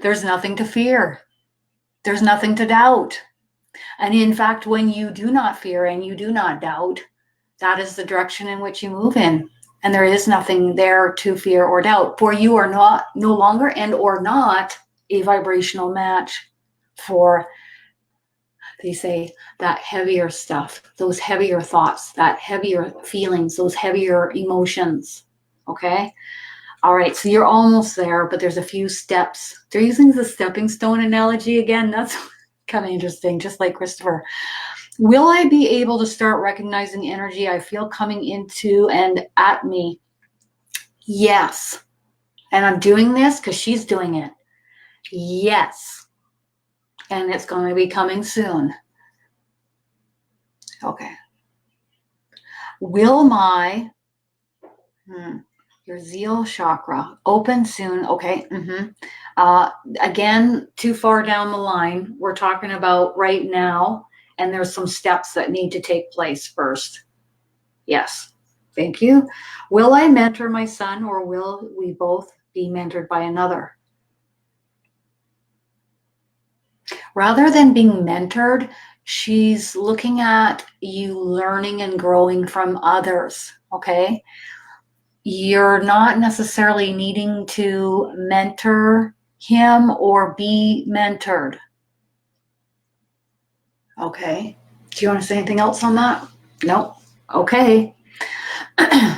There's nothing to fear. There's nothing to doubt. And in fact, when you do not fear and you do not doubt, that is the direction in which you move in. And there is nothing there to fear or doubt, for you are no longer and or not a vibrational match for, they say, that heavier stuff, those heavier thoughts, that heavier feelings, those heavier emotions. Okay? All right, so you're almost there, but there's a few steps. They're using the stepping stone analogy again. That's kind of interesting, just like Christopher. Will I be able to start recognizing energy I feel coming into and at me? Yes. And I'm doing this because she's doing it. Yes. And it's going to be coming soon. Okay. Will my your zeal chakra open soon? Okay. Again, too far down the line. We're talking about right now, and there's some steps that need to take place first. Yes. Thank you. Will I mentor my son, or will we both be mentored by another? Rather than being mentored, she's looking at you learning and growing from others. Okay. You're not necessarily needing to mentor him or be mentored. Okay. Do you want to say anything else on that? No. Okay.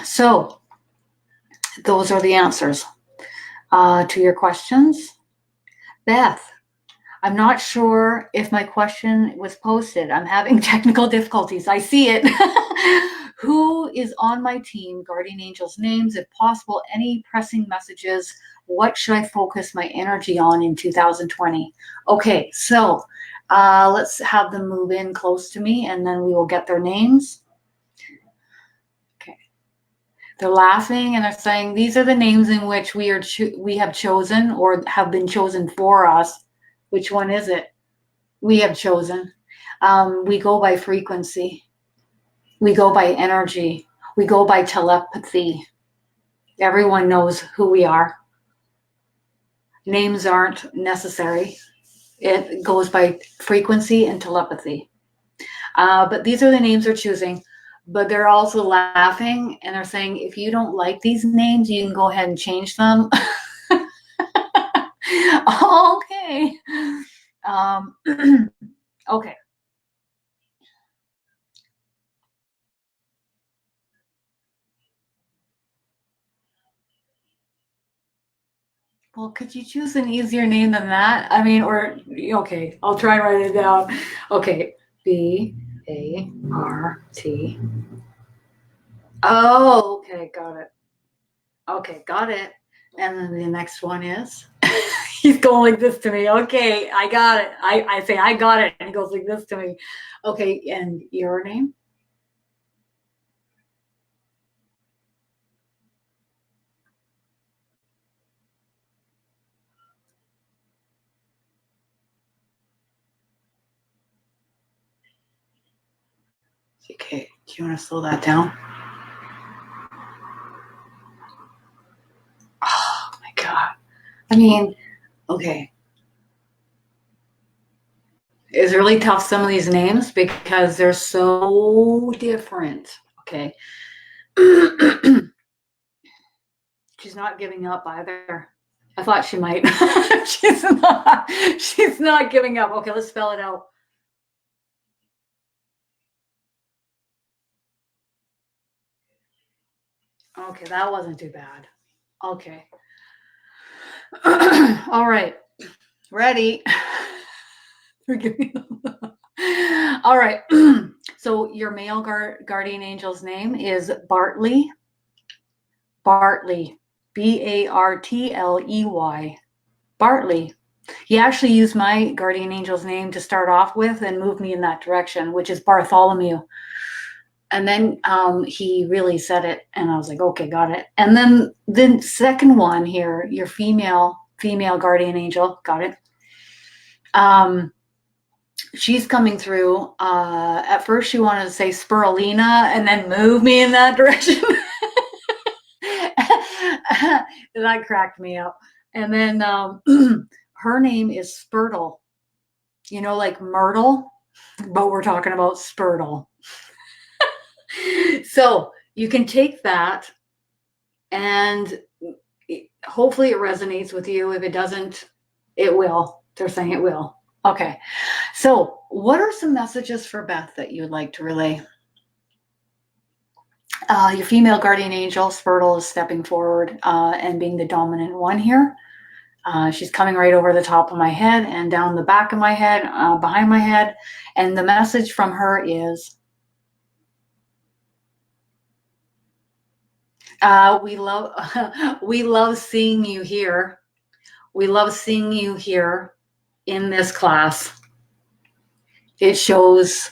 So those are the answers to your questions. Beth, I'm not sure if my question was posted. I'm having technical difficulties. I see it. Who is on my team? Guardian angels' names, if possible, any pressing messages. What should I focus my energy on in 2020? Okay, so let's have them move in close to me, and then we will get their names. Okay. They're laughing and they're saying, these are the names in which we have chosen or have been chosen for us. Which one is it? We have chosen. We go by frequency. We go by energy. We go by telepathy. Everyone knows who we are. Names aren't necessary. It goes by frequency and telepathy. But these are the names they're choosing. But they're also laughing and they're saying, if you don't like these names, you can go ahead and change them. Okay. Okay. Well, could you choose an easier name than that? I mean, or, okay, I'll try and write it down. Okay, B-A-R-T. Oh, okay, got it. Okay, got it. And then the next one is, he's going like this to me. Okay, I got it. I say, I got it. And he goes like this to me. Okay, and your name? Okay, do you want to slow that down? Oh my God. I mean, okay. It's really tough, some of these names, because they're so different. Okay. She's not giving up either. I thought she might. She's not giving up. Okay, let's spell it out. Okay, that wasn't too bad. Okay. All right. Ready. Forgive me. All right. So your male guardian angel's name is Bartley. Bartley. B-A-R-T-L-E-Y. Bartley. He actually used my guardian angel's name to start off with and move me in that direction, which is Bartholomew. And then he really said it, and I was like, okay, got it. And then the second one here, your female guardian angel, got it. She's coming through. At first she wanted to say spirulina and then move me in that direction. That cracked me up. And then Her name is Spurtle. You know, like Myrtle, but we're talking about Spurtle. So you can take that and hopefully it resonates with you. If it doesn't, it will. They're saying it will. Okay. So what are some messages for Beth that you would like to relay? Your female guardian angel, Spurtle, is stepping forward and being the dominant one here. She's coming right over the top of my head and down the back of my head, behind my head. And the message from her is, we love seeing you here. We love seeing you here in this class. It shows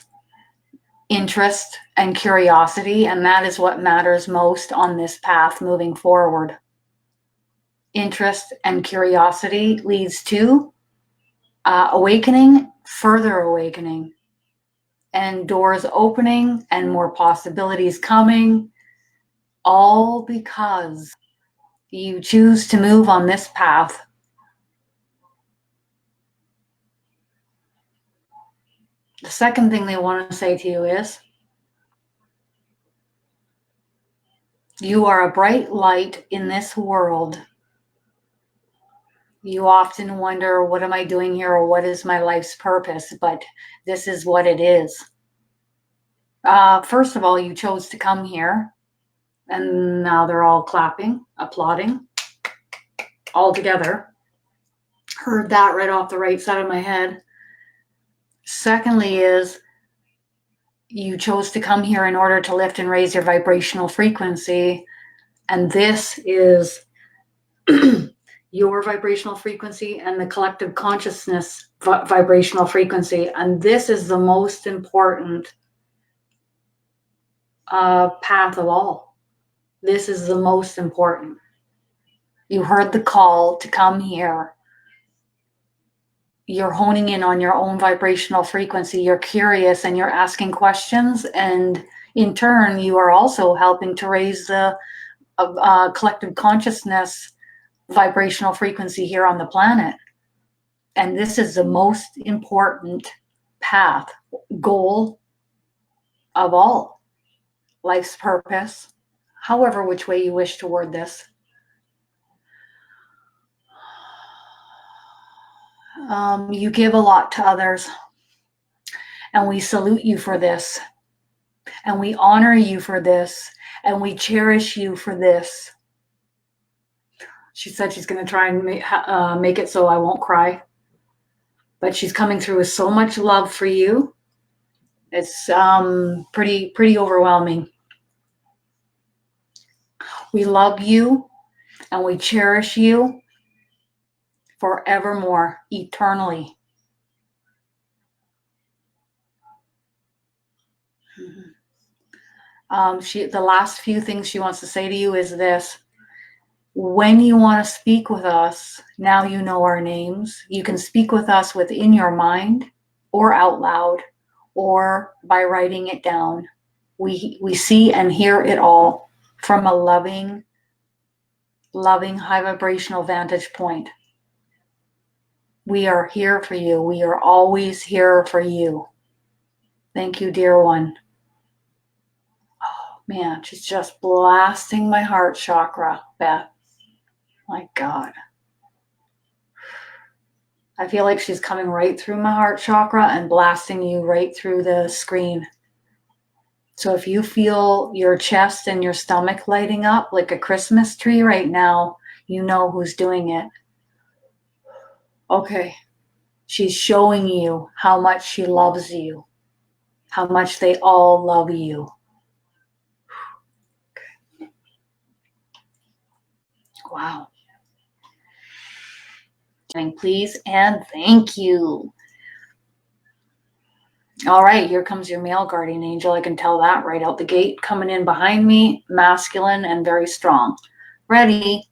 interest and curiosity, and that is what matters most on this path moving forward. Interest and curiosity leads to awakening, further awakening, and doors opening and more possibilities coming, all because you choose to move on this path. The second thing they want to say to you is, you are a bright light in this world. You often wonder, what am I doing here, or what is my life's purpose? But this is what it is. First of all, you chose to come here, and now they're all clapping, applauding, all together. Heard that right off the right side of my head. Secondly is, you chose to come here in order to lift and raise your vibrational frequency, and this is your vibrational frequency and the collective consciousness vibrational frequency, and this is the most important path of all. This is the most important. You heard the call to come here. You're honing in on your own vibrational frequency. You're curious and you're asking questions, and in turn, you are also helping to raise the collective consciousness vibrational frequency here on the planet. And this is the most important path, goal of all. Life's purpose, however which way you wish to word this. You give a lot to others, and we salute you for this, and we honor you for this, and we cherish you for this. She said she's going to try and make it so I won't cry, but she's coming through with so much love for you. It's pretty overwhelming. We love you and we cherish you forevermore, eternally. The last few things she wants to say to you is this. When you want to speak with us, now you know our names. You can speak with us within your mind or out loud or by writing it down. We see and hear it all from a loving, high vibrational vantage point. We are here for you. We are always here for you. Thank you, dear one. Oh, man, she's just blasting my heart chakra, Beth. My God. I feel like she's coming right through my heart chakra and blasting you right through the screen. So if you feel your chest and your stomach lighting up like a Christmas tree right now, you know who's doing it. Okay. She's showing you how much she loves you, how much they all love you. Okay. Wow. Please and thank you. All right, here comes your male guardian angel. I can tell that right out the gate. Coming in behind me, masculine and very strong. Ready?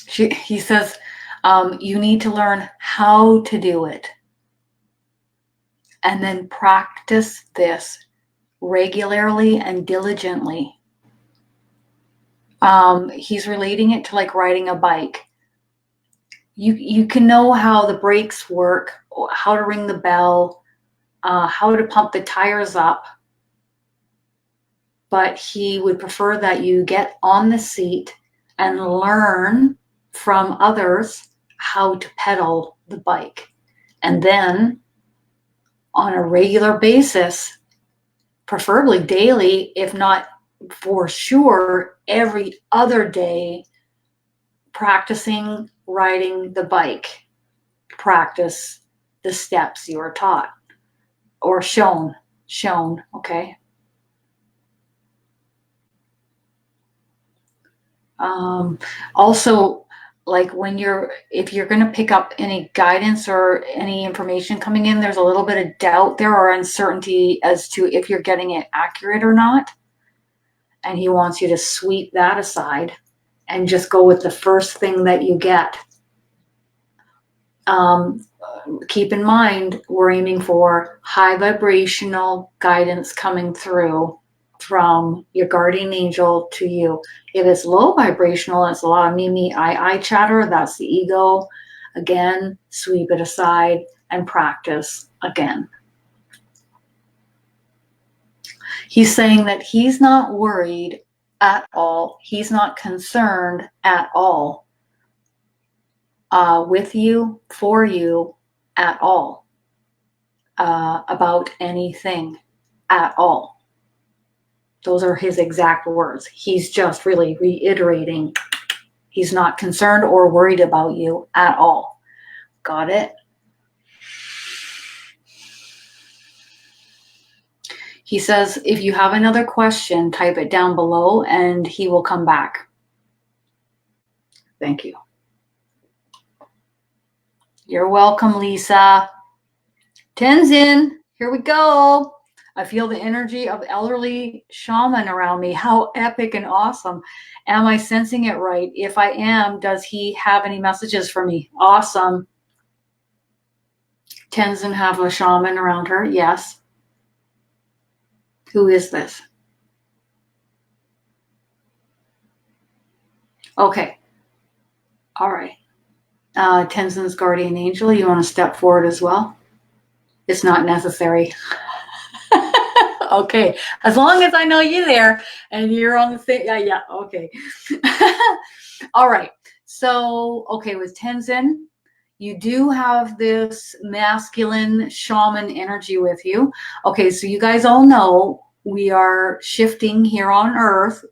He says, you need to learn how to do it. And then practice this regularly and diligently. He's relating it to like riding a bike. You can know how the brakes work, how to ring the bell, how to pump the tires up, but he would prefer that you get on the seat and learn from others how to pedal the bike. And then on a regular basis, preferably daily, if not for sure every other day, practicing riding the bike. Practice the steps you are taught or shown, okay? Also, like if you're going to pick up any guidance or any information coming in, there's a little bit of doubt there or uncertainty as to if you're getting it accurate or not. And he wants you to sweep that aside and just go with the first thing that you get. Keep in mind, we're aiming for high vibrational guidance coming through from your guardian angel to you. If it's low vibrational, it's a lot of me, I chatter. That's the ego. Again, sweep it aside and practice again. He's saying that he's not worried at all. He's not concerned at all with you, for you, at all, about anything at all. Those are his exact words. He's just really reiterating he's not concerned or worried about you at all. Got it? He says, if you have another question, type it down below and he will come back. Thank you. You're welcome, Lisa. Tenzin, here we go. I feel the energy of elderly shaman around me. How epic and awesome. Am I sensing it right? If I am, does he have any messages for me? Awesome. Tenzin have a shaman around her? Yes. Who is this? Okay. All right. Tenzin's guardian angel, you want to step forward as well? It's not necessary. Okay, as long as I know you're there and you're on the same, yeah, okay. All right, so, okay, with Tenzin, you do have this masculine shaman energy with you. Okay, so you guys all know we are shifting here on Earth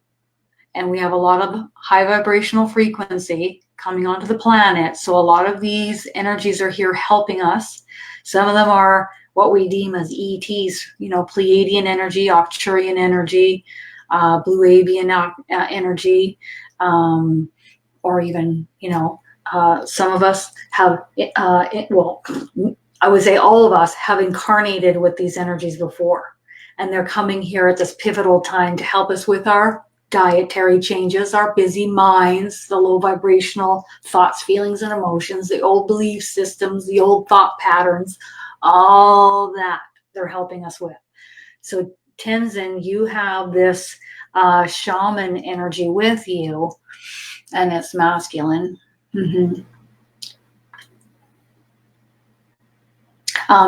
and we have a lot of high vibrational frequency coming onto the planet. So a lot of these energies are here helping us. Some of them are what we deem as ETs, Pleiadian energy, Arcturian energy, Blue Avian energy, or even, some of us have, I would say all of us have incarnated with these energies before. And they're coming here at this pivotal time to help us with our dietary changes, our busy minds, the low vibrational thoughts, feelings, and emotions, the old belief systems, the old thought patterns, all that they're helping us with. So Tenzin, you have this shaman energy with you, and it's masculine. Mm-hmm.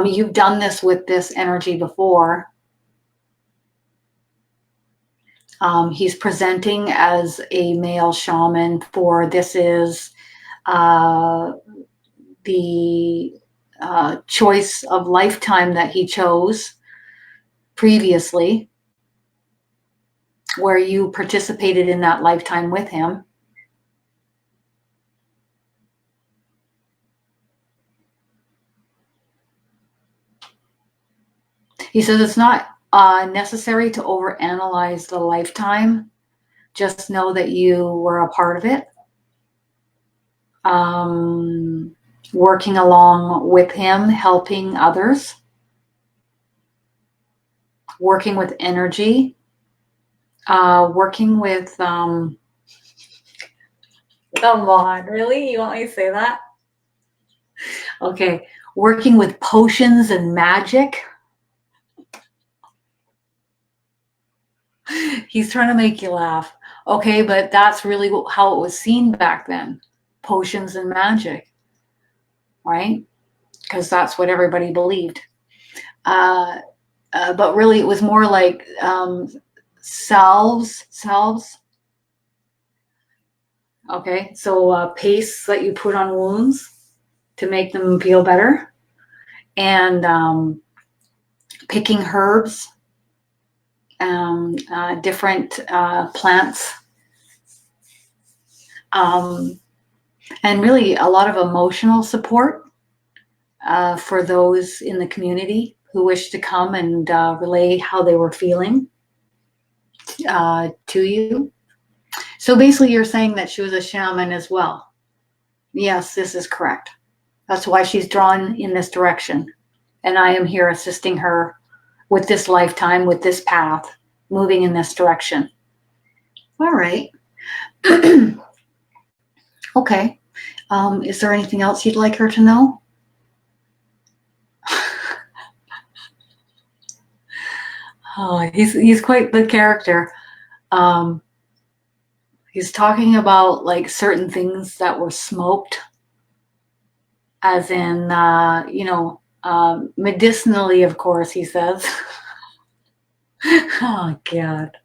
You've done this with this energy before. He's presenting as a male shaman for this is the choice of lifetime that he chose previously, where you participated in that lifetime with him. He says it's not necessary to overanalyze the lifetime. Just know that you were a part of it. Working along with him, helping others, working with energy, working with, come on, really? You want me to say that? Okay, working with potions and magic. He's trying to make you laugh. Okay, but that's really how it was seen back then. Potions and magic, right? Because that's what everybody believed. But really it was more like salves. Okay, so paste that you put on wounds to make them feel better, and picking herbs, different plants, and really a lot of emotional support for those in the community who wished to come and relay how they were feeling to you. So basically you're saying that she was a shaman as well. Yes, this is correct. That's why she's drawn in this direction. And I am here assisting her with this lifetime, with this path, moving in this direction. All right. Okay. Is there anything else you'd like her to know? Oh, he's quite the character. He's talking about like certain things that were smoked, as in, medicinally, of course, he says. Oh, God.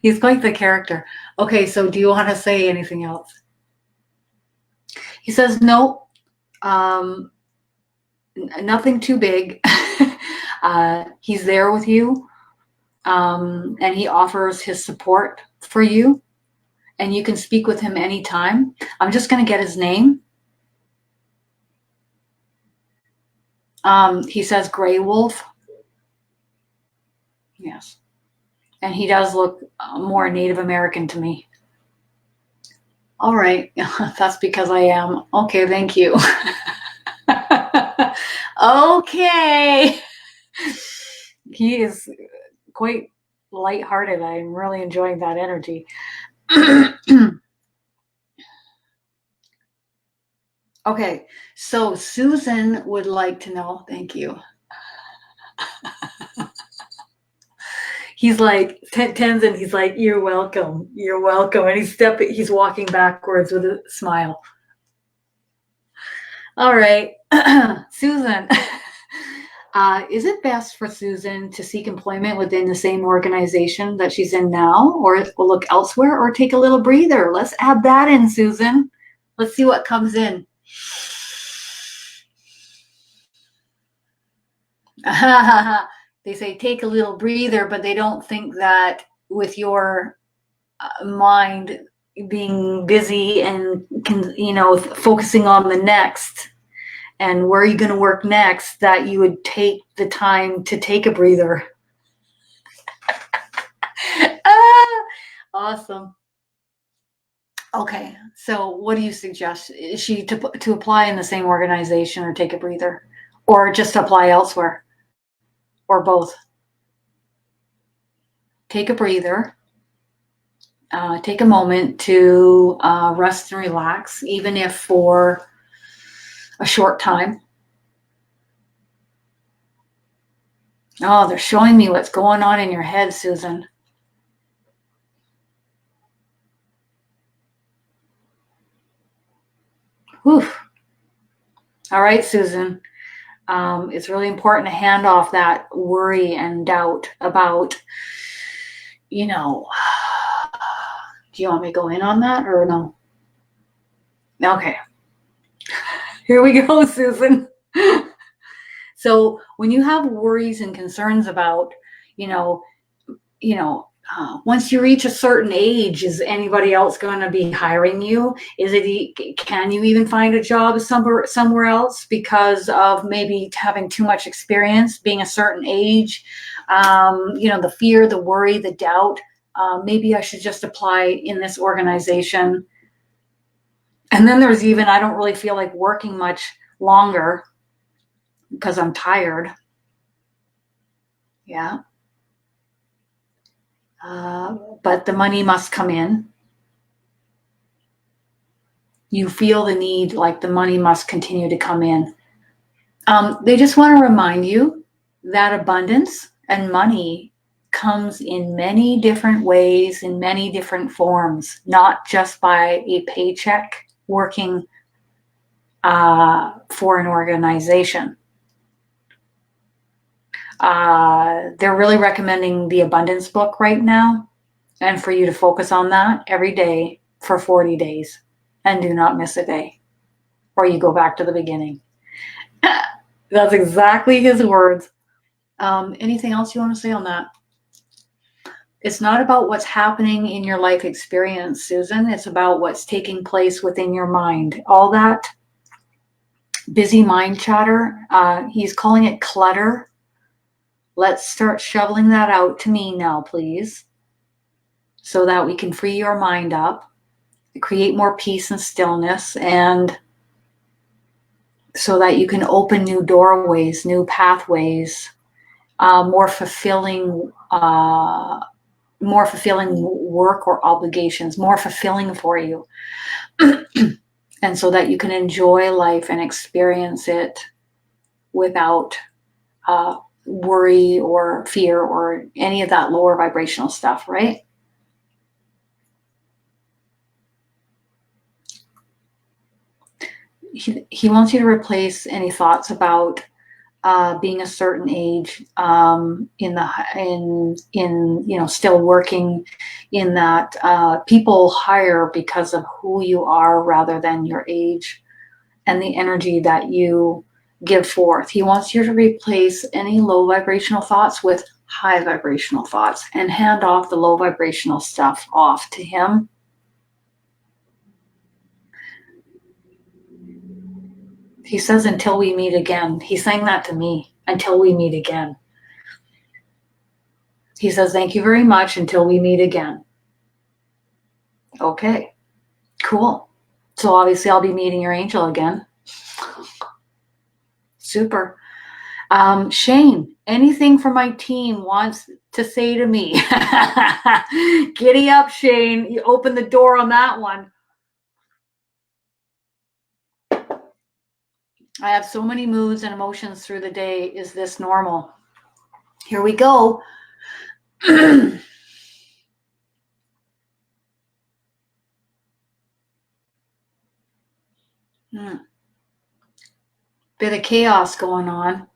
He's quite the character. Okay, so do you want to say anything else? He says, no, nothing too big. He's there with you, and he offers his support for you, and you can speak with him anytime. I'm just going to get his name. He says Gray Wolf. Yes. And he does look more Native American to me. All right. That's because I am. Okay, thank you. Okay. He is quite lighthearted. I'm really enjoying that energy. Okay, so Susan would like to know, thank you. He's like, Tenzin, he's like, you're welcome. And he's walking backwards with a smile. All right, Susan, is it best for Susan to seek employment within the same organization that she's in now, or look elsewhere, or take a little breather? Let's add that in, Susan. Let's see what comes in. They say take a little breather, but they don't think that with your mind being busy and focusing on the next and where are you going to work next, that you would take the time to take a breather. Awesome. Okay, so what do you suggest? Is she to apply in the same organization, or take a breather, or just apply elsewhere, or both? Take a breather. Take a moment to rest and relax, even if for a short time. Oh, they're showing me what's going on in your head, Susan. Whew. All right, Susan. It's really important to hand off that worry and doubt about, do you want me to go in on that or no? Okay. Here we go, Susan. So when you have worries and concerns about, once you reach a certain age, is anybody else going to be hiring you? Can you even find a job somewhere else because of maybe having too much experience, being a certain age? The fear, the worry, the doubt. Maybe I should just apply in this organization. And then there's even, I don't really feel like working much longer because I'm tired. Yeah. But the money must come in. You feel the need, like the money must continue to come in. They just want to remind you that abundance and money comes in many different ways, in many different forms, not just by a paycheck working for an organization. They're really recommending the Abundance book right now, and for you to focus on that every day for 40 days and do not miss a day, or you go back to the beginning. That's exactly his words. Anything else you want to say on that? It's not about what's happening in your life experience, Susan. It's about what's taking place within your mind. All that busy mind chatter, he's calling it clutter. Let's start shoveling that out to me now, please, so that we can free your mind up, create more peace and stillness, and so that you can open new doorways, new pathways, more fulfilling work or obligations, more fulfilling for you. And so that you can enjoy life and experience it without worry or fear or any of that lower vibrational stuff, right? He wants you to replace any thoughts about being a certain age, still working, in that people hire because of who you are rather than your age and the energy that you give forth. He wants you to replace any low vibrational thoughts with high vibrational thoughts and hand off the low vibrational stuff off to him. He says, until we meet again. He's saying that to me, until we meet again. He says, thank you very much, until we meet again. Okay, cool. So obviously I'll be meeting your angel again. Super. Shane, anything from my team wants to say to me? Giddy up, Shane. You open the door on that one. I have so many moods and emotions through the day. Is this normal? Here we go. Bit of chaos going on.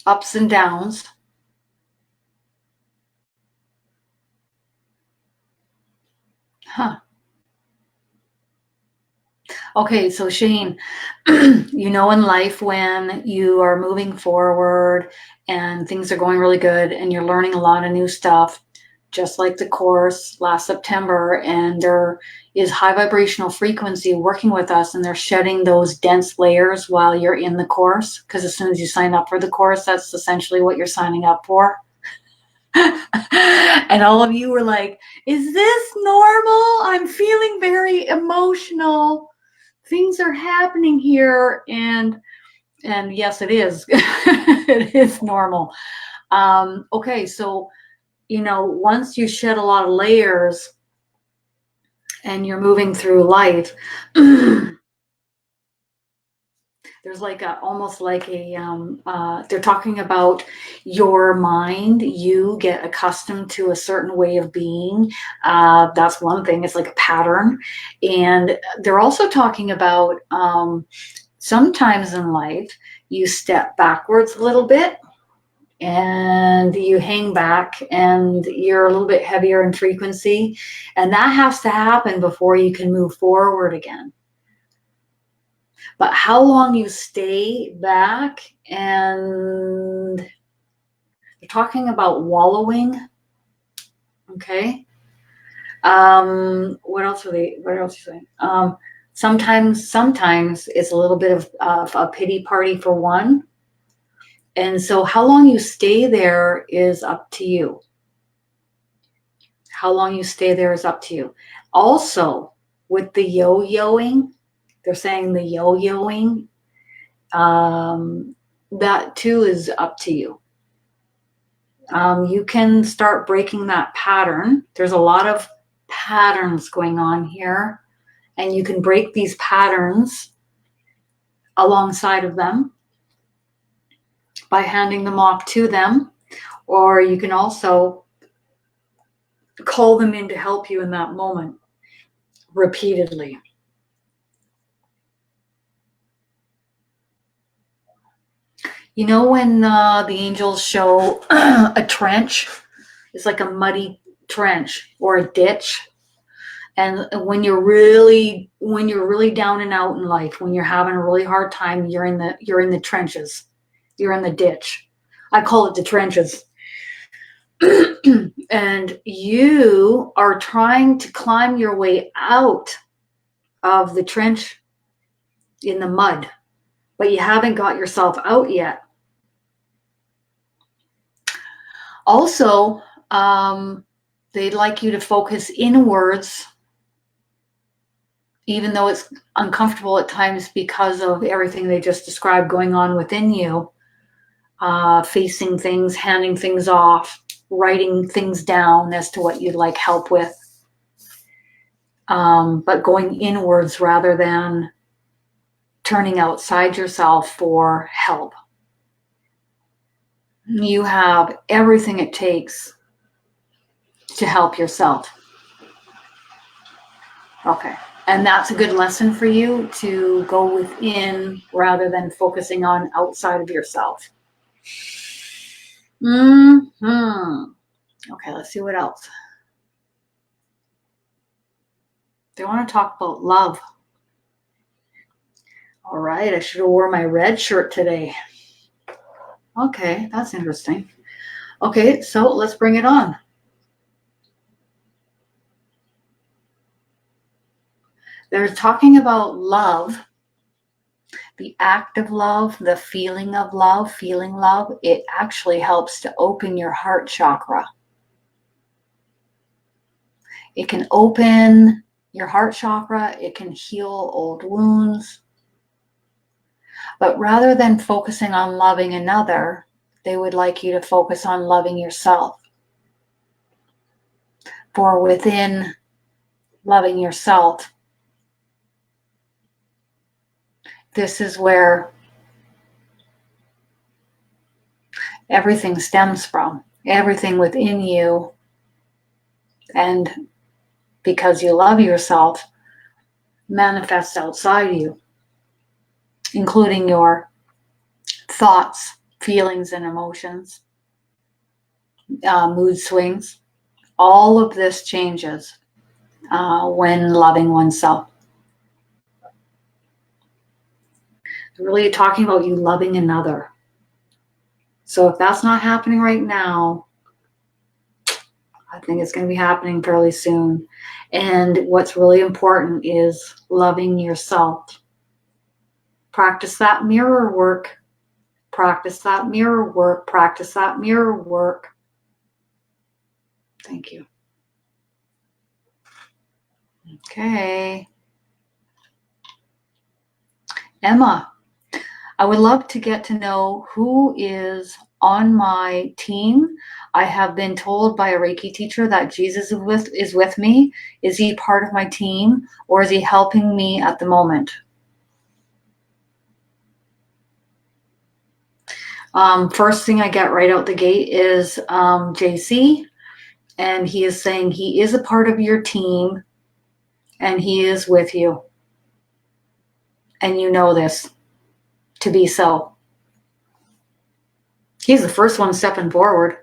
Ups and downs. Huh. Okay, so Shane, in life when you are moving forward and things are going really good and you're learning a lot of new stuff, just like the course last September, and there is high vibrational frequency working with us, and they're shedding those dense layers while you're in the course, because as soon as you sign up for the course, that's essentially what you're signing up for. And all of you were like, is this normal? I'm feeling very emotional. Things are happening here. And yes, it is. It is normal. Okay, so, once you shed a lot of layers and you're moving through life, there's almost like they're talking about your mind. You get accustomed to a certain way of being. That's one thing. It's like a pattern. And they're also talking about sometimes in life, you step backwards a little bit and you hang back and you're a little bit heavier in frequency. And that has to happen before you can move forward again. But how long you stay back, and they're talking about wallowing. Okay. What else are you saying? Sometimes it's a little bit of a pity party for one. And so how long you stay there is up to you. How long you stay there is up to you. Also, with the yo-yoing, they're saying the yo-yoing, that too is up to you. You can start breaking that pattern. There's a lot of patterns going on here, and you can break these patterns alongside of them. by handing them off to them, or you can also call them in to help you in that moment repeatedly. You know when the angels show a trench? It's like a muddy trench or a ditch. And when you're really down and out in life, when you're having a really hard time, you're in the trenches. You're in the ditch. I call it the trenches. And you are trying to climb your way out of the trench in the mud, but you haven't got yourself out yet. Also, they'd like you to focus inwards, even though it's uncomfortable at times because of everything they just described going on within you, facing things, handing things off, writing things down as to what you'd like help with, but going inwards rather than turning outside yourself for help. You have everything it takes to help yourself. Okay. And that's a good lesson for you, to go within rather than focusing on outside of yourself. Okay, let's see what else. They want to talk about love. All right, I should have worn my red shirt today. Okay, that's interesting. Okay, so let's bring it on. They're talking about love, the act of love, the feeling of love, feeling love. It actually helps to open your heart chakra. It can open your heart chakra. It can heal old wounds. But rather than focusing on loving another, they would like you to focus on loving yourself. For within loving yourself, this is where everything stems from. Everything within you. And because you love yourself, manifests outside you, including your thoughts, feelings, and emotions, mood swings. All of this changes when loving oneself. Really talking about you loving another. So if that's not happening right now, I think it's going to be happening fairly soon. And what's really important is loving yourself. Practice that mirror work. Practice that mirror work. Practice that mirror work. Thank you. Okay. Emma, I would love to get to know who is on my team. I have been told by a Reiki teacher that Jesus is with me. Is he part of my team, or is he helping me at the moment? First thing I get right out the gate is JC, and he is saying he is a part of your team and he is with you. And you know this to be so. He's the first one stepping forward.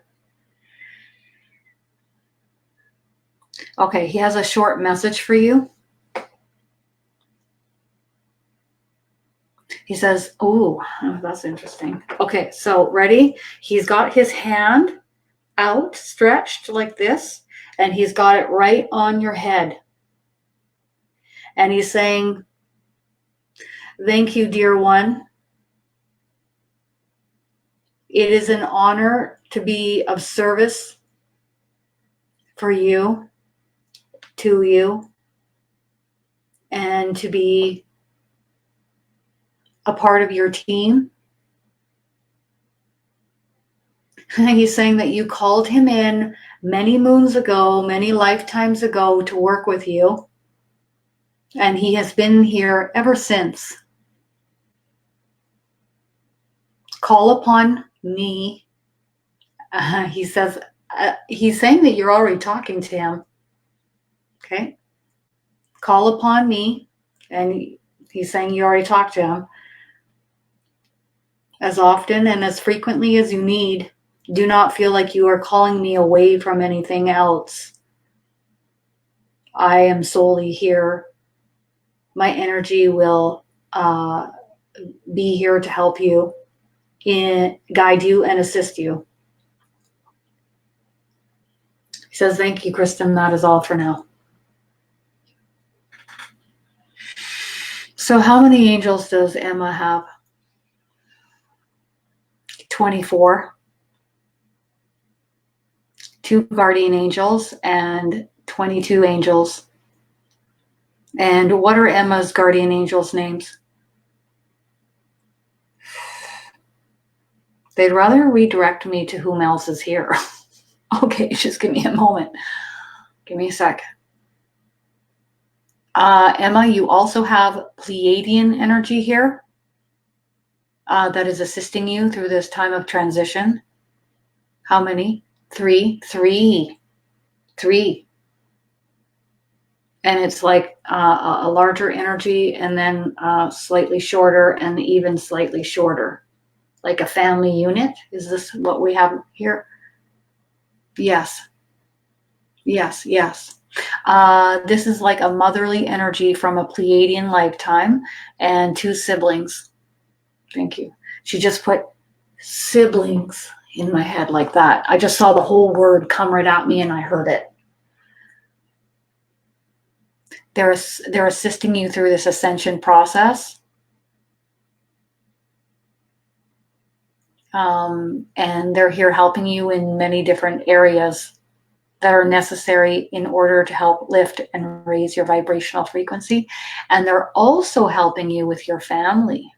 Okay, he has a short message for you. He says, oh, that's interesting. Okay, so ready? He's got his hand out, stretched like this, and he's got it right on your head. And he's saying, thank you, dear one. It is an honor to be of service for you, to you, and to be a part of your team. And he's saying that you called him in many moons ago, many lifetimes ago, to work with you. And he has been here ever since. Call upon me. He says, he's saying that you're already talking to him. Okay. Call upon me. And he's saying you already talked to him. As often and as frequently as you need. Do not feel like you are calling me away from anything else. I am solely here. My energy will be here to help you, guide you, and assist you. He says, thank you, Kristin. That is all for now. So how many angels does Emma have? 24. 2 guardian angels and 22 angels. And what are Emma's guardian angels' names? They'd rather redirect me to whom else is here. Okay, just give me a moment. Give me a sec. Emma, you also have Pleiadian energy here that is assisting you through this time of transition. How many? 3. And it's like a larger energy and then slightly shorter and even slightly shorter. Like a family unit. Is this what we have here? Yes. This is like a motherly energy from a Pleiadian lifetime and 2 siblings. Thank you. She just put siblings in my head like that. I just saw the whole word come right at me and I heard it. They're assisting you through this ascension process. And they're here helping you in many different areas that are necessary in order to help lift and raise your vibrational frequency. And they're also helping you with your family.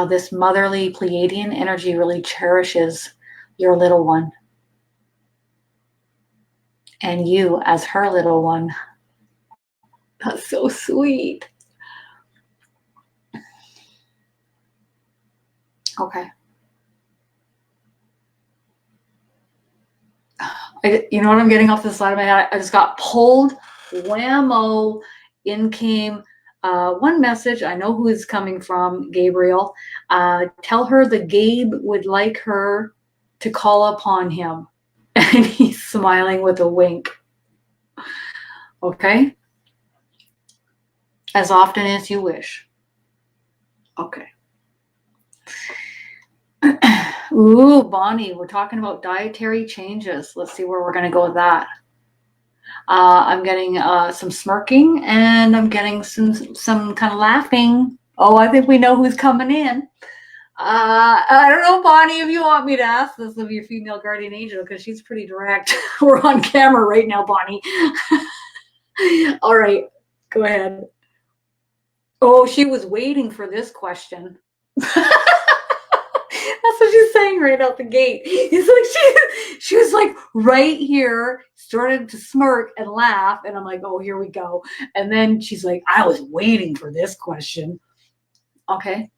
This motherly Pleiadian energy really cherishes your little one. And you as her little one. That's so sweet. Okay. You know what I'm getting off the side of my head? I just got pulled. Whammo. In came one message. I know who is coming from. Gabriel. Tell her that Gabe would like her to call upon him. And he's smiling with a wink. Okay? As often as you wish. Okay. Ooh, Bonnie, we're talking about dietary changes. Let's see where we're going to go with that. I'm getting some smirking and I'm getting some kind of laughing. Oh, I think we know who's coming in. I don't know, Bonnie, if you want me to ask this of your female guardian angel, because she's pretty direct. We're on camera right now, Bonnie. All right, go ahead. Oh, she was waiting for this question. That's what she's saying right out the gate. It's like she was like right here, started to smirk and laugh, and I'm like, oh, here we go. And then she's like, I was waiting for this question. Okay.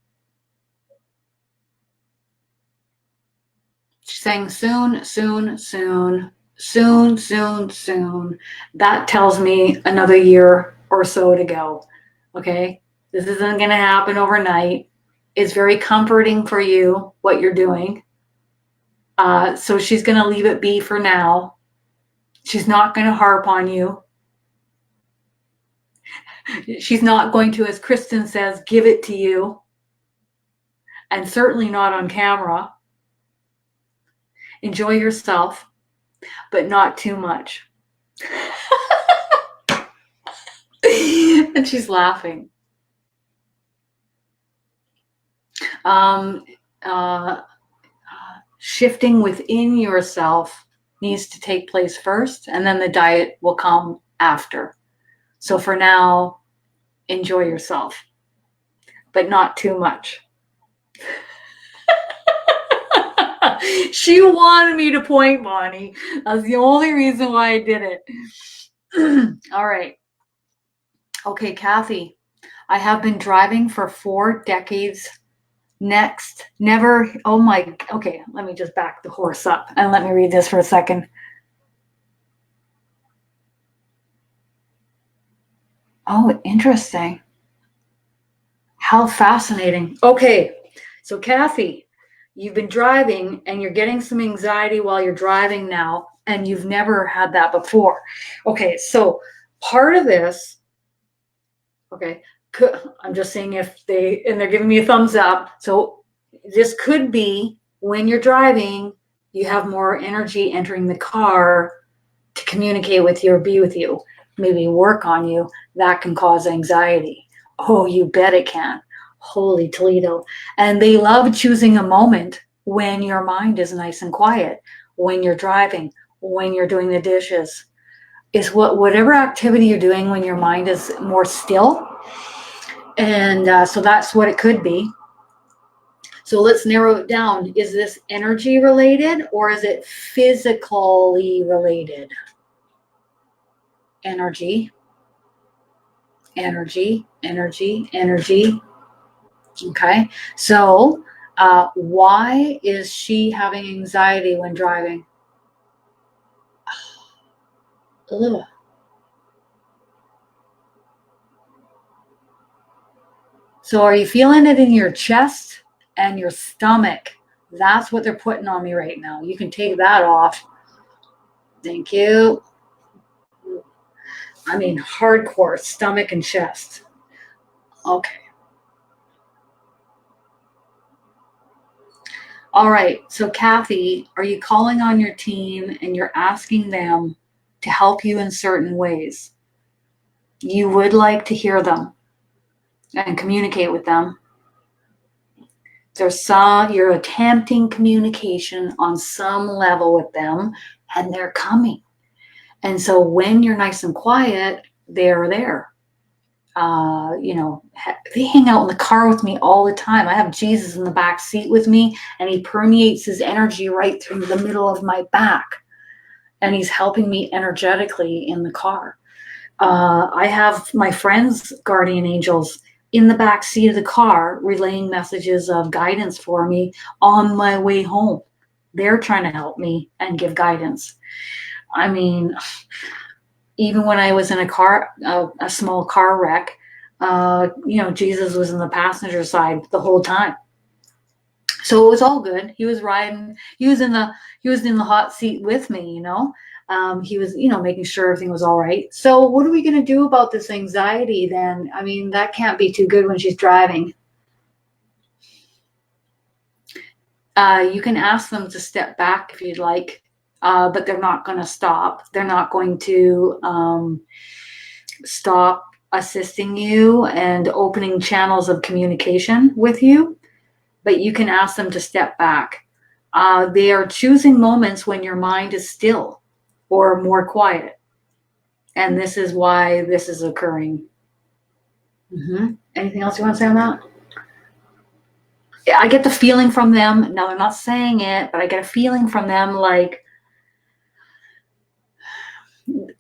She's saying soon. That tells me another year or so to go. Okay. This isn't going to happen overnight. It's very comforting for you, what you're doing. So she's going to leave it be for now. She's not going to harp on you. She's not going to, as Kristin says, give it to you. And certainly not on camera. Enjoy yourself, but not too much. And she's laughing. Shifting within yourself needs to take place first, and then the diet will come after. So for now, enjoy yourself, but not too much. She wanted me to point, Bonnie. That's the only reason why I did it. All right. Okay, Kathy, I have been driving for 4 decades. Next, never, oh my, okay, let me just back the horse up and let me read this for a second. Oh, interesting. How fascinating. Okay, so Kathy, you've been driving and you're getting some anxiety while you're driving now, and you've never had that before. Okay, so part of this, okay, I'm just saying if they, and they're giving me a thumbs up. So this could be when you're driving, you have more energy entering the car to communicate with you or be with you, maybe work on you. That can cause anxiety. Oh, you bet it can. Holy Toledo. And they love choosing a moment when your mind is nice and quiet, when you're driving, when you're doing the dishes. Is whatever activity you're doing when your mind is more still. And so that's what it could be. So let's narrow it down. Is this energy related or is it physically related? Energy, energy, energy, energy. Okay. So why is she having anxiety when driving? Ugh. So are you feeling it in your chest and your stomach? That's what they're putting on me right now. You can take that off. Thank you. I mean, hardcore stomach and chest. Okay. All right. So, Kathy, are you calling on your team and you're asking them to help you in certain ways? You would like to hear them and communicate with them. You're attempting communication on some level with them, and they're coming. And so when you're nice and quiet, they're there. They hang out in the car with me all the time. I have Jesus in the back seat with me, and he permeates his energy right through the middle of my back. And he's helping me energetically in the car. I have my friends' guardian angels in the back seat of the car relaying messages of guidance for me on my way home. They're trying to help me and give guidance. I mean, even when I was in a small car wreck, Jesus was in the passenger side the whole time. So it was all good. He was riding. He was in the hot seat with me. He was, making sure everything was all right. So what are we going to do about this anxiety then? I mean, that can't be too good when she's driving. You can ask them to step back if you'd like, but they're not going to stop. They're not going to stop assisting you and opening channels of communication with you, but you can ask them to step back. They are choosing moments when your mind is still or more quiet. And this is why this is occurring. Anything else you want to say on that? I get the feeling from them. Now, they're not saying it, but I get a feeling from them like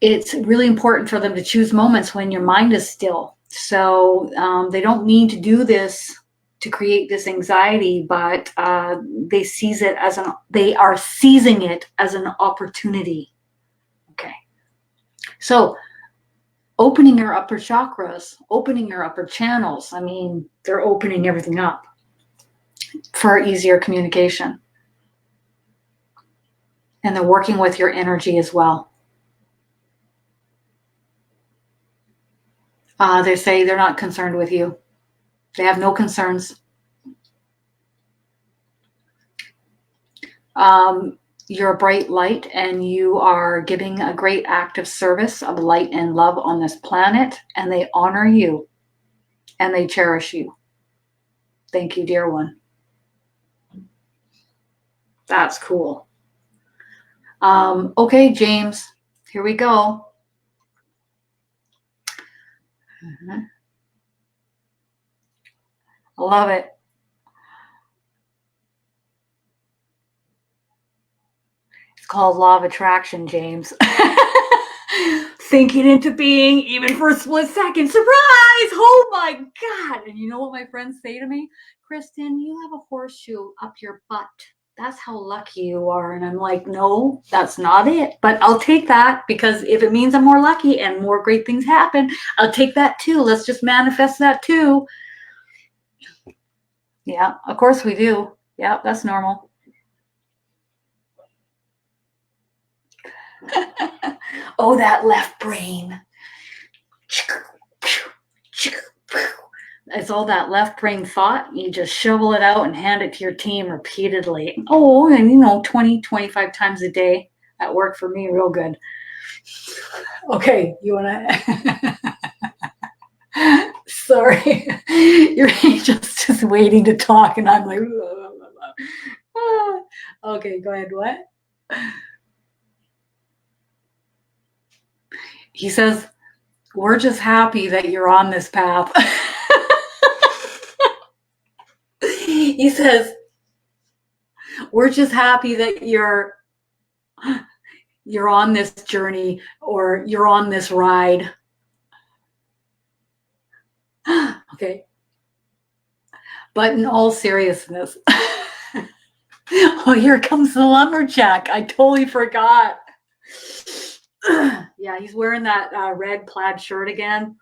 it's really important for them to choose moments when your mind is still. So they don't need to do this to create this anxiety, but they are seizing it as an opportunity. Okay. So opening your upper chakras, opening your upper channels, I mean, they're opening everything up for easier communication. And they're working with your energy as well. They say they're not concerned with you. They have no concerns. You're a bright light, and you are giving a great act of service of light and love on this planet, and they honor you and they cherish you. Thank you, dear one. That's cool. Okay, James, here we go. I love it. It's called Law of Attraction, James. think it into being, even for a split second. Surprise! Oh my God. And you know what my friends say to me? Kristin, you have a horseshoe up your butt. That's how lucky you are. And I'm like, no, that's not it. But I'll take that, because if it means I'm more lucky and more great things happen, I'll take that too. Let's just manifest that too. Yeah, of course we do. Yeah, that's normal. Oh, that left brain. It's all that left brain thought. You just shovel it out and hand it to your team repeatedly. Oh, and 20, 25 times a day. That worked for me real good. Okay, you want to... Sorry. Your angel's just waiting to talk, and I'm like... Blah, blah, blah. Okay, go ahead. What? He says, we're just happy that you're on this path. He says, we're just happy that you're on this journey, or you're on this ride. Okay. But in all seriousness, oh, here comes the lumberjack. I totally forgot. Yeah, he's wearing that red plaid shirt again.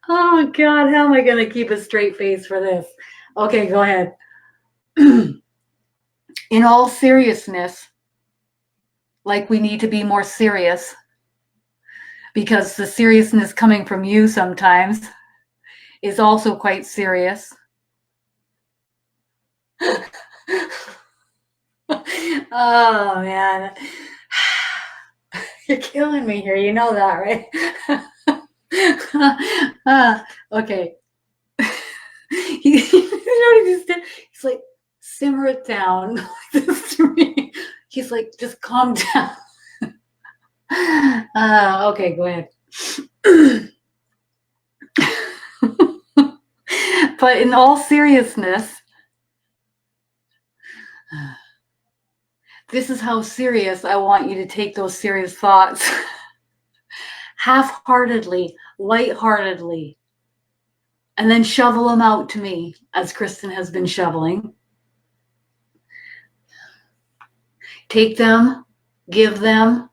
Oh, God, how am I going to keep a straight face for this? Okay, go ahead. In all seriousness, like, we need to be more serious, because the seriousness coming from you sometimes is also quite serious. Oh, man. You're killing me here. You know that, right? Okay. He's like, simmer it down. He's like, just calm down. Okay, go ahead. But in all seriousness, this is how serious I want you to take those serious thoughts. Half-heartedly, lightheartedly, and then shovel them out to me, as Kristin has been shoveling. Take them, give them,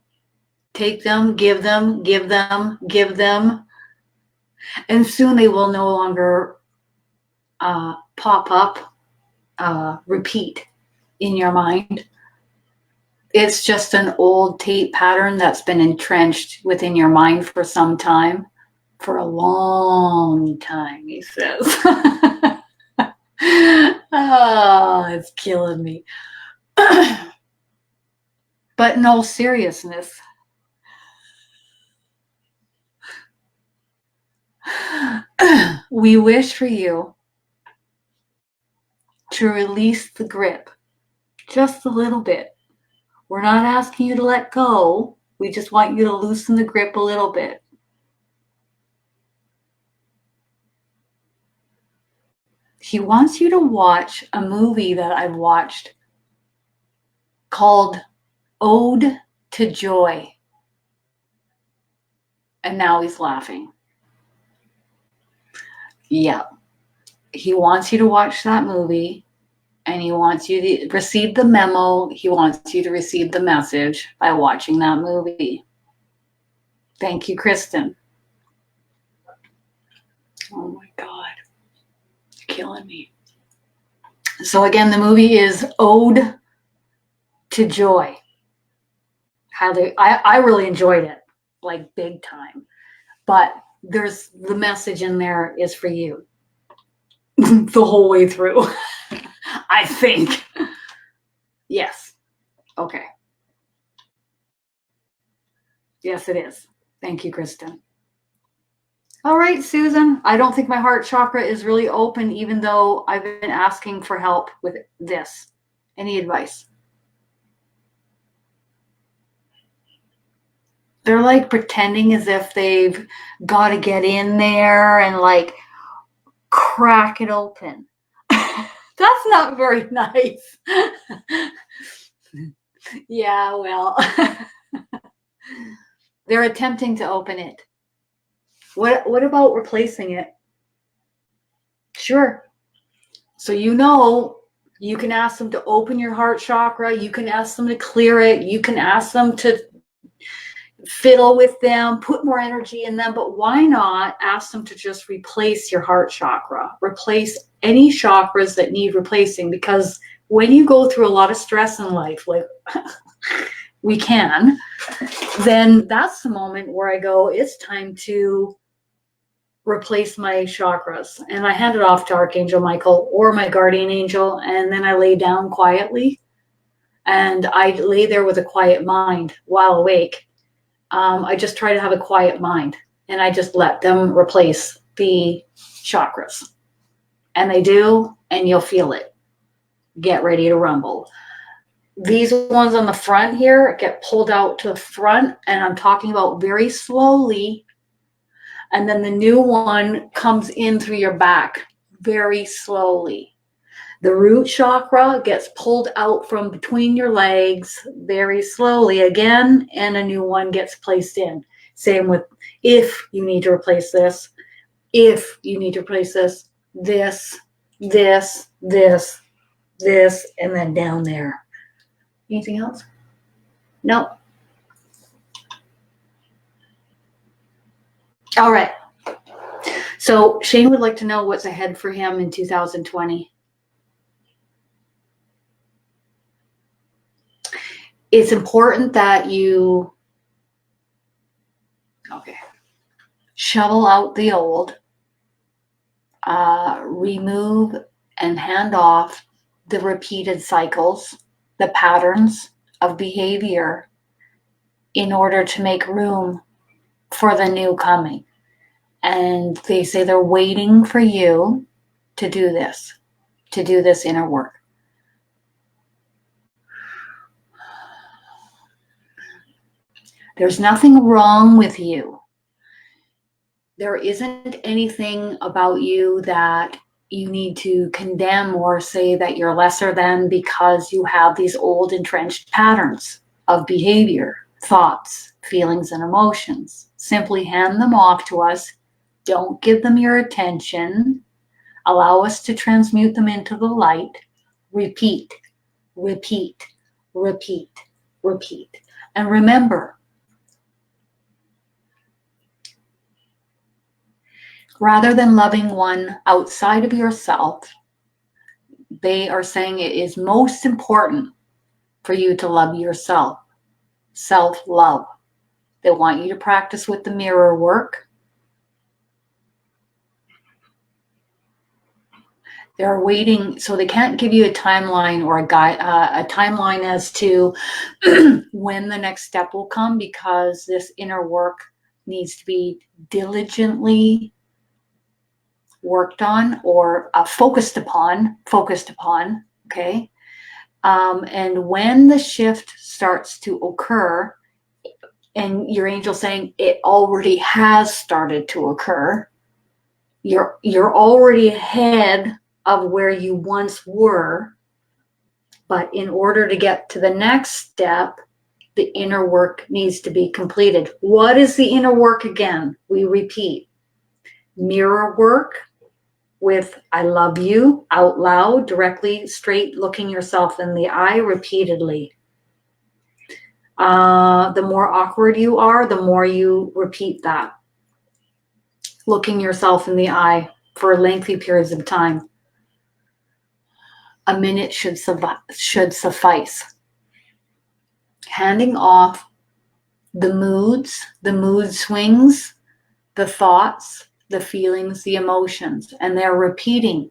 take them, give them, give them, give them. And soon they will no longer pop up, repeat in your mind. It's just an old tape pattern that's been entrenched within your mind for some time. For a long time, he says. Oh, it's killing me. But in all seriousness, we wish for you to release the grip just a little bit. We're not asking you to let go. We just want you to loosen the grip a little bit. He wants you to watch a movie that I've watched called Ode to Joy. And now he's laughing. Yeah. He wants you to watch that movie, and he wants you to receive the memo. He wants you to receive the message by watching that movie. Thank you, Kristin. Oh my God. You're killing me. So again, the movie is Ode to Joy. I really enjoyed it, like big time. But there's the message in there is for you the whole way through. I think. Yes. Okay. Yes, it is. Thank you, Kristin. All right, Susan. I don't think my heart chakra is really open, even though I've been asking for help with this. Any advice? They're like pretending as if they've got to get in there and like crack it open. That's not very nice. Yeah, well, they're attempting to open it. What about replacing it? Sure. So you can ask them to open your heart chakra, you can ask them to clear it, you can ask them to fiddle with them, put more energy in them, but why not ask them to just replace your heart chakra, replace any chakras that need replacing? Because when you go through a lot of stress in life, like we can, then that's the moment where I go, it's time to replace my chakras. And I hand it off to Archangel Michael or my guardian angel, and then I lay down quietly, and I lay there with a quiet mind while awake. I just try to have a quiet mind, and I just let them replace the chakras. And they do, and you'll feel it. Get ready to rumble. These ones on the front here get pulled out to the front, and I'm talking about very slowly. And then the new one comes in through your back very slowly. The root chakra gets pulled out from between your legs very slowly again, and a new one gets placed in. Same with if you need to replace this, if you need to replace this, this, and then down there. Anything else? No. All right. So Shane would like to know what's ahead for him in 2020. It's important that you, shovel out the old, remove and hand off the repeated cycles, the patterns of behavior in order to make room for the new coming. And they say they're waiting for you to do this inner work. There's nothing wrong with you. There isn't anything about you that you need to condemn or say that you're lesser than because you have these old entrenched patterns of behavior, thoughts, feelings, and emotions. Simply hand them off to us. Don't give them your attention. Allow us to transmute them into the light. Repeat, repeat, repeat, repeat. And remember, rather than loving one outside of yourself, they are saying it is most important for you to love yourself. Self-love. They want you to practice with the mirror work. They're waiting, so they can't give you a timeline or a timeline as to when the next step will come, because this inner work needs to be diligently worked on or focused upon, okay? And when the shift starts to occur, and your angel saying it already has started to occur, you're already ahead of where you once were, but in order to get to the next step, the inner work needs to be completed. What is the inner work again? We repeat. Mirror work with I love you out loud, directly, straight, looking yourself in the eye repeatedly. The more awkward you are, the more you repeat that. Looking yourself in the eye for lengthy periods of time. A minute should suffice. Handing off the moods, the mood swings, the thoughts, the feelings, the emotions, and they're repeating.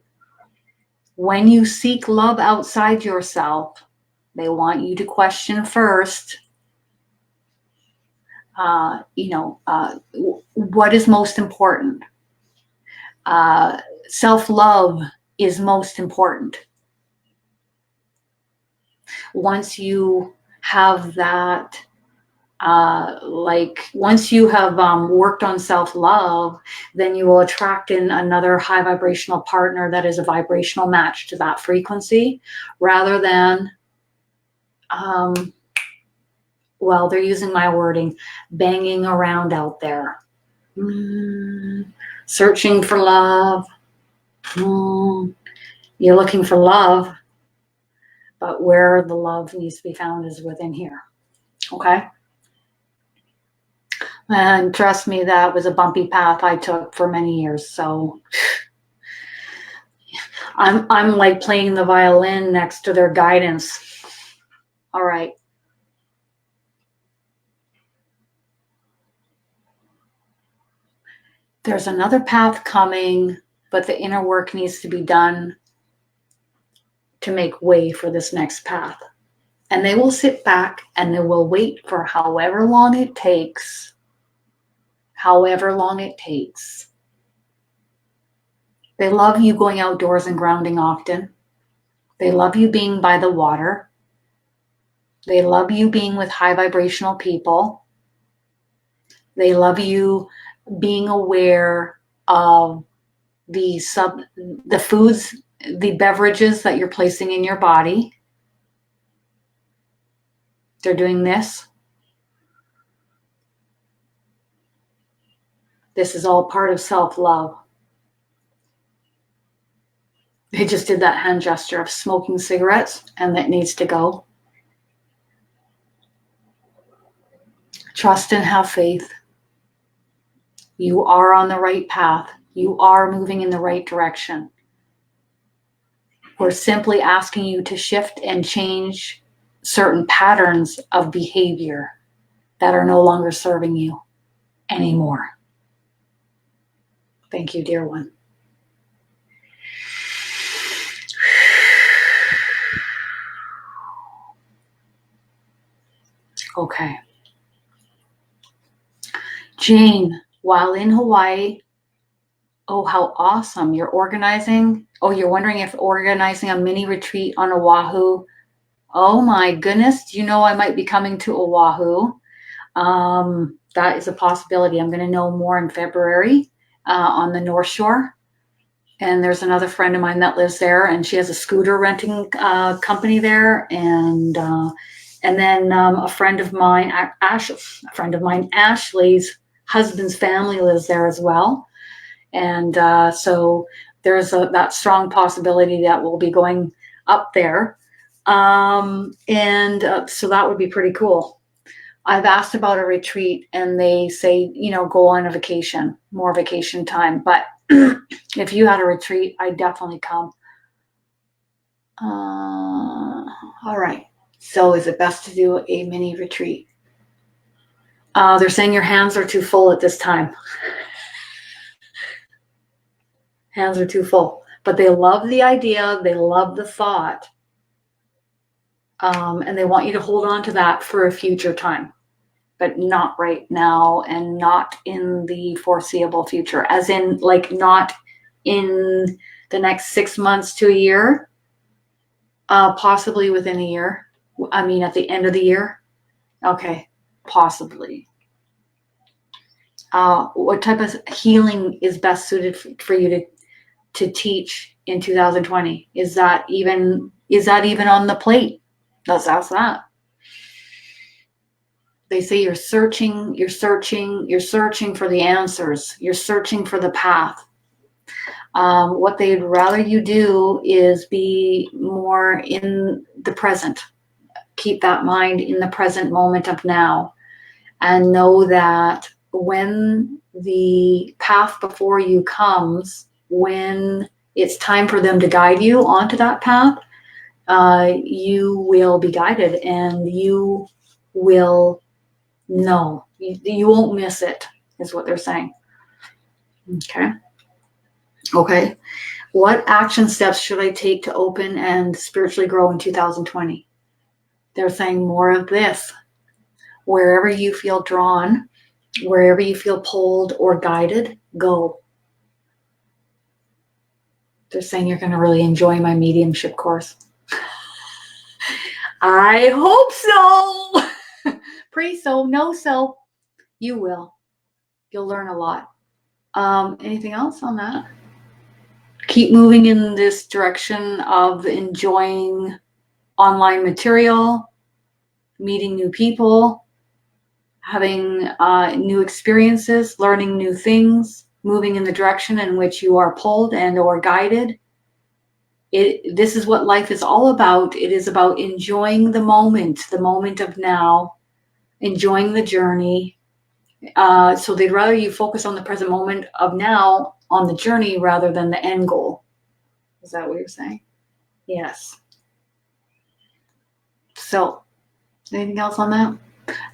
When you seek love outside yourself, they want you to question first, what is most important? Self-love is most important. Once you have that, once you have worked on self-love, then you will attract in another high vibrational partner that is a vibrational match to that frequency, rather than well, they're using my wording, banging around out there. Searching for love. You're looking for love, but where the love needs to be found is within here. Okay? And trust me, that was a bumpy path I took for many years. So I'm like playing the violin next to their guidance. All right. There's another path coming, but the inner work needs to be done to make way for this next path. And they will sit back and they will wait for however long it takes. However long it takes. They love you going outdoors and grounding often. They love you being by the water. They love you being with high vibrational people. They love you being aware of the foods, the beverages that you're placing in your body. They're doing this. This is all part of self-love. They just did that hand gesture of smoking cigarettes, and that needs to go. Trust and have faith. You are on the right path. You are moving in the right direction. We're simply asking you to shift and change certain patterns of behavior that are no longer serving you anymore. Thank you, dear one. Okay. Jane, while in Hawaii, oh, how awesome. You're organizing. Oh, you're wondering if organizing a mini retreat on Oahu. Oh my goodness. You know I might be coming to Oahu. That is a possibility. I'm going to know more in February on the North Shore. And there's another friend of mine that lives there, and she has a scooter renting company there. And then a friend of mine, Ashley's husband's family lives there as well. And so there's that strong possibility that we'll be going up there. So that would be pretty cool. I've asked about a retreat, and they say, go on a vacation, more vacation time. But if you had a retreat, I'd definitely come. All right. So is it best to do a mini retreat? They're saying your hands are too full at this time. Hands are too full. But they love the idea. They love the thought. And they want you to hold on to that for a future time. But not right now, and not in the foreseeable future. As in, like, not in the next 6 months to a year. Possibly within a year. I mean, at the end of the year. Okay, possibly. What type of healing is best suited for you to teach in 2020? Is that even on the plate? Let's ask that. They say you're searching for the answers. You're searching for the path. What they'd rather you do is be more in the present. Keep that mind in the present moment of now, and know that when the path before you comes, when it's time for them to guide you onto that path, you will be guided, and you will know. You won't miss it, is what they're saying. Okay. What action steps should I take to open and spiritually grow in 2020? They're saying more of this. Wherever you feel drawn, wherever you feel pulled or guided, go. They're saying you're going to really enjoy my mediumship course. I hope so. Pray so, know so. You will. You'll learn a lot. Anything else on that? Keep moving in this direction of enjoying online material, meeting new people, having new experiences, learning new things, moving in the direction in which you are pulled and or guided. This is what life is all about. It is about enjoying the moment of now, enjoying the journey. So they'd rather you focus on the present moment of now, on the journey, rather than the end goal. Is that what you're saying? Yes. So, anything else on that?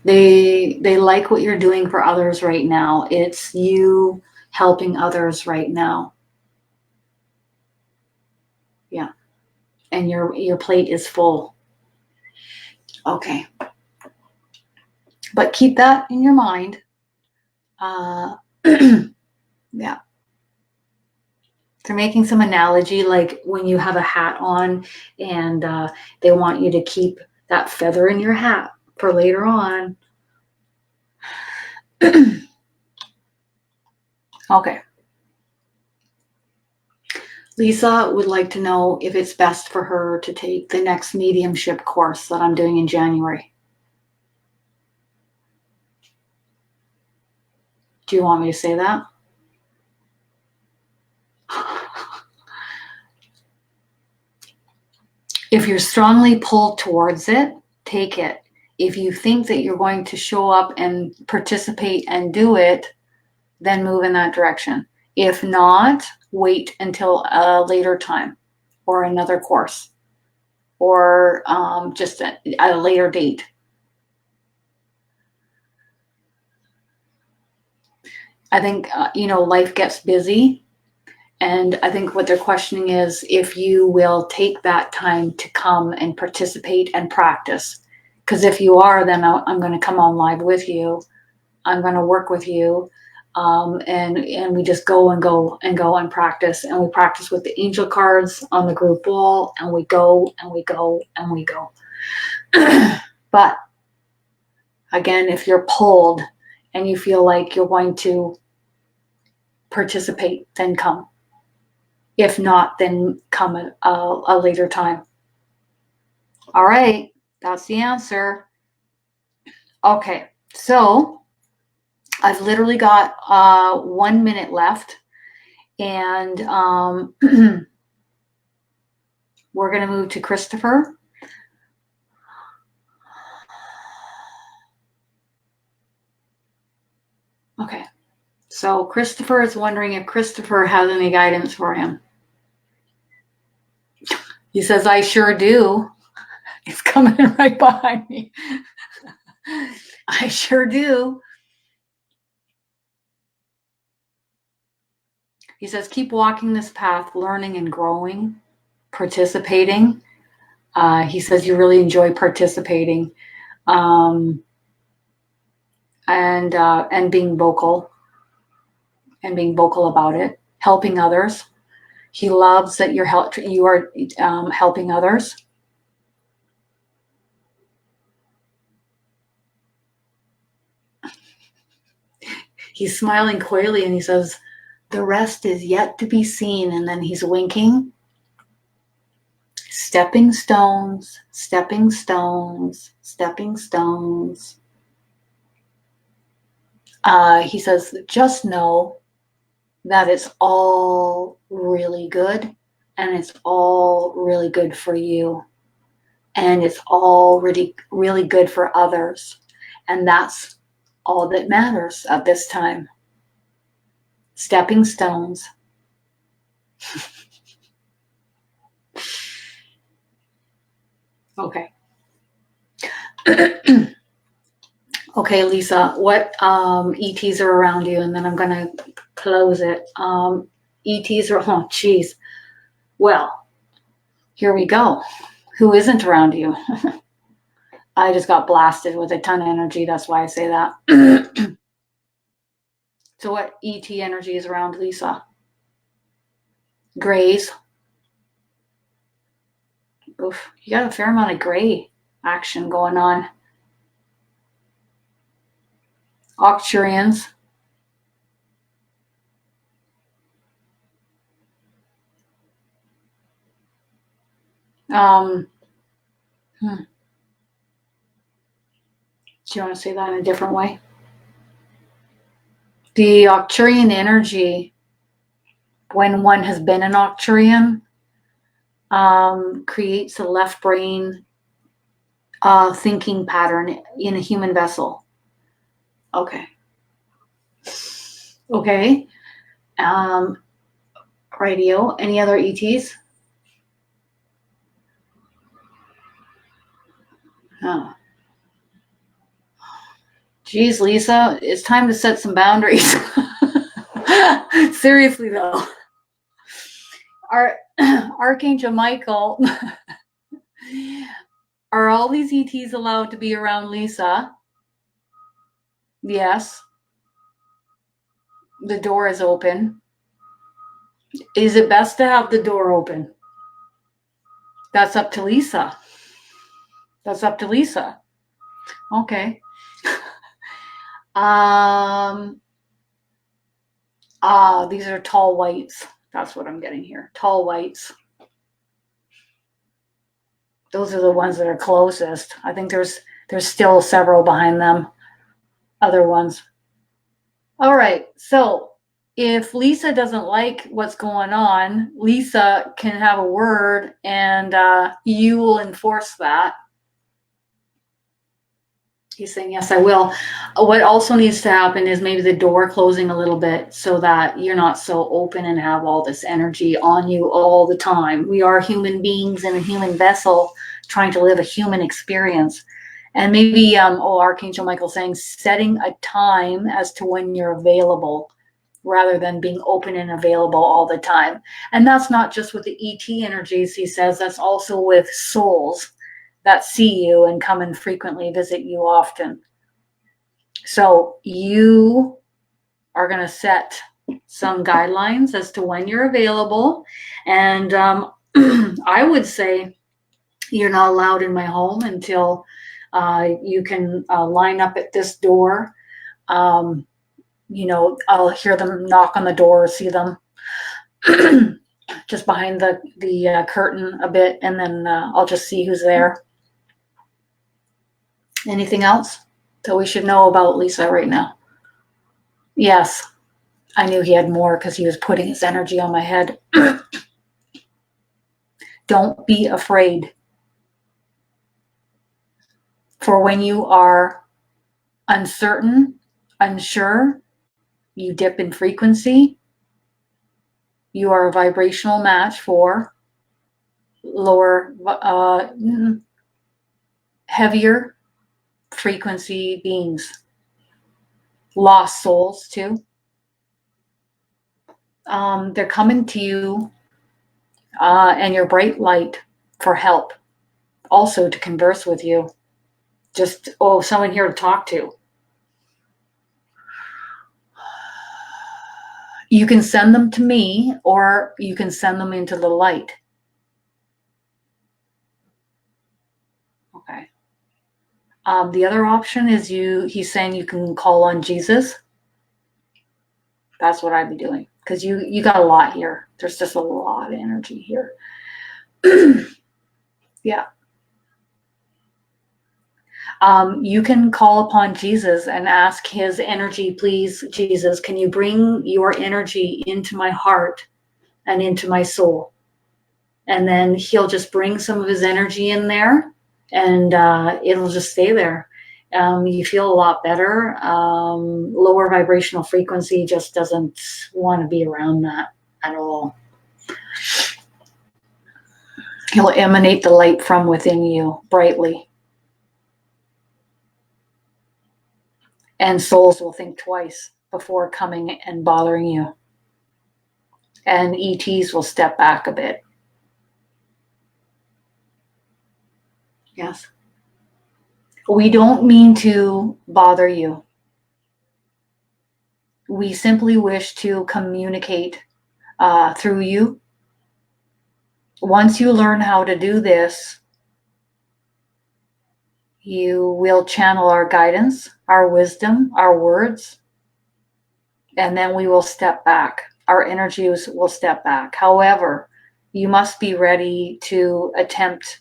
They like what you're doing for others right now. It's you helping others right now. Yeah. And your plate is full. Okay. But keep that in your mind. Yeah. They're making some analogy like when you have a hat on and they want you to keep that feather in your hat for later on. Okay. Lisa would like to know if it's best for her to take the next mediumship course that I'm doing in January. Do you want me to say that? If you're strongly pulled towards it, take it. If you think that you're going to show up and participate and do it, then move in that direction. If not, wait until a later time or another course or just at a later date. I think, life gets busy. And I think what they're questioning is if you will take that time to come and participate and practice. Because if you are, then I'm going to come on live with you. I'm going to work with you. And we just go and practice. And we practice with the angel cards on the group wall. And we go and we go and we go. But again, if you're pulled and you feel like you're going to participate, then come. If not, then come a later time. All right, that's the answer. Okay, so I've literally got 1 minute left, and we're going to move to Christopher. Okay, so Christopher is wondering if Christopher has any guidance for him. He says, I sure do. It's coming right behind me. I sure do. He says, keep walking this path, learning and growing, participating. He says you really enjoy participating and being vocal about it, helping others. He loves that you are helping others. He's smiling coyly and he says, the rest is yet to be seen. And then he's winking. Stepping stones, stepping stones, stepping stones. He says, just know that it's all really good and it's all really good for you. And it's all really good for others. And that's all that matters at this time. Stepping stones. Okay. Okay, Lisa, what ETs are around you? And then I'm going to close it. ETs are, oh, geez. Well, here we go. Who isn't around you? I just got blasted with a ton of energy. That's why I say that. So what ET energy is around Lisa? Grays. Oof, you got a fair amount of gray action going on. Arcturians. Do you want to say that in a different way? The Arcturian energy, when one has been an Arcturian, creates a left brain thinking pattern in a human vessel. Okay. Okay. Radio. Any other ETs? Oh. Geez, Lisa, it's time to set some boundaries. Seriously, though. Archangel Michael, are all these ETs allowed to be around Lisa? Yes. The door is open. Is it best to have the door open? That's up to Lisa. That's up to Lisa. Okay. These are tall whites. That's what I'm getting here. Tall whites. Those are the ones that are closest. I think there's still several behind them. Other ones. All right. So if Lisa doesn't like what's going on, Lisa can have a word and you will enforce that. He's saying, yes, I will. What also needs to happen is maybe the door closing a little bit so that you're not so open and have all this energy on you all the time. We are human beings in a human vessel trying to live a human experience. And maybe, Archangel Michael saying, setting a time as to when you're available rather than being open and available all the time. And that's not just with the ET energies, he says, that's also with souls that see you and come and frequently visit you often. So you are going to set some guidelines as to when you're available. And I would say you're not allowed in my home until you can line up at this door. I'll hear them knock on the door or see them just behind the curtain a bit, and then I'll just see who's there. Anything else that we should know about Lisa right now? Yes, I knew he had more because he was putting his energy on my head. Don't be afraid. For when you are uncertain, unsure, you dip in frequency, you are a vibrational match for lower, heavier frequency beings, lost souls too. They're coming to you and your bright light for help, also to converse with you. Just, someone here to talk to. You can send them to me, or you can send them into the light. Okay. The other option is he's saying you can call on Jesus. That's what I'd be doing, because you got a lot here. There's just a lot of energy here. Yeah. You can call upon Jesus and ask his energy, please, Jesus, can you bring your energy into my heart and into my soul? And then he'll just bring some of his energy in there, and it'll just stay there. You feel a lot better. Lower vibrational frequency just doesn't want to be around that at all. He'll emanate the light from within you brightly. And souls will think twice before coming and bothering you. And ETs will step back a bit. Yes. We don't mean to bother you. We simply wish to communicate through you. Once you learn how to do this, you will channel our guidance, our wisdom, our words, and then we will step back. Our energies will step back. However, you must be ready to attempt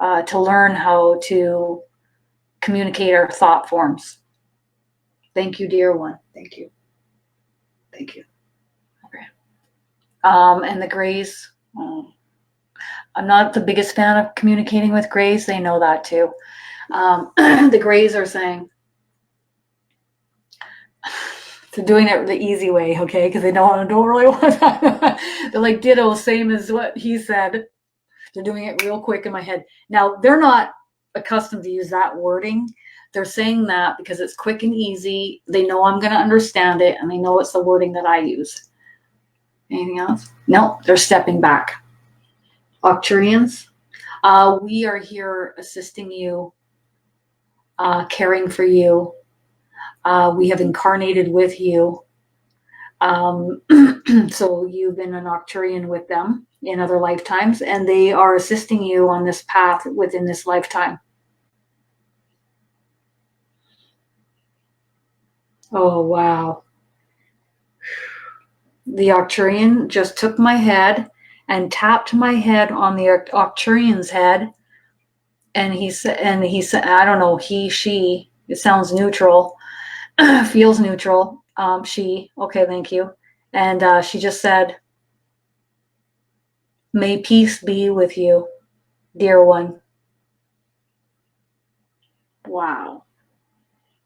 to learn how to communicator thought forms. Thank you, dear one. Thank you. Thank you. Okay. And the Greys. I'm not the biggest fan of communicating with Greys. They know that too. The Greys are saying, they're doing it the easy way, okay? Because they don't really want that. They're like ditto, same as what he said. They're doing it real quick in my head. Now, they're not accustomed to use that wording. They're saying that because it's quick and easy. They know I'm going to understand it, and they know it's the wording that I use. Anything else? No, they're stepping back. Arcturians, we are here assisting you, caring for you. We have incarnated with you. So you've been an Arcturian with them in other lifetimes, and they are assisting you on this path within this lifetime. Oh, wow. The Arcturian just took my head and tapped my head on the Arcturian's head. And he said, I don't know, he, she, it sounds neutral, feels neutral. She, okay, thank you. And she just said, may peace be with you, dear one. Wow.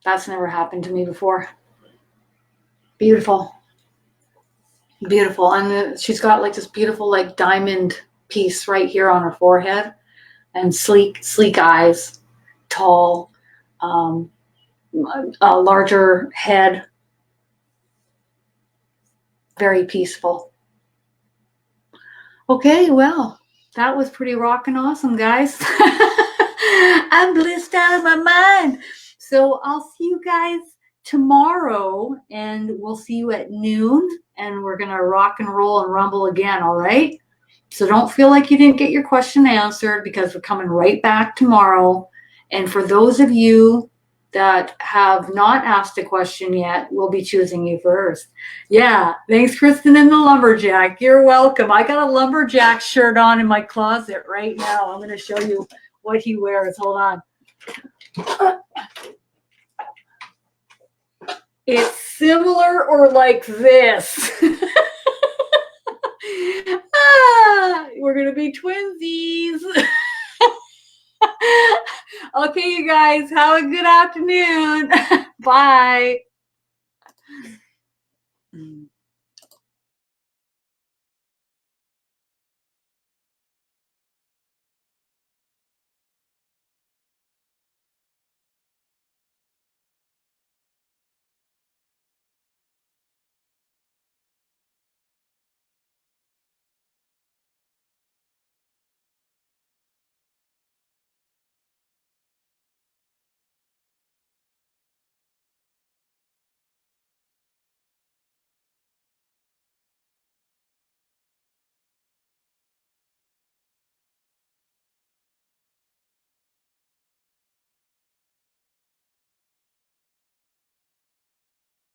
That's never happened to me before. Beautiful. Beautiful. And she's got like this beautiful like diamond piece right here on her forehead, and sleek eyes, tall, a larger head, very peaceful. Okay, well, that was pretty rockin' awesome, guys. I'm blissed out of my mind. So I'll see you guys tomorrow, and we'll see you at noon, and we're going to rock and roll and rumble again, all right? So don't feel like you didn't get your question answered, because we're coming right back tomorrow. And for those of you that have not asked a question yet, we'll be choosing you first. Yeah, thanks, Kristin and the Lumberjack. You're welcome. I got a Lumberjack shirt on in my closet right now. I'm going to show you what he wears. Hold on. It's similar or like this. We're going to be twinsies. Okay, you guys, have a good afternoon. Bye.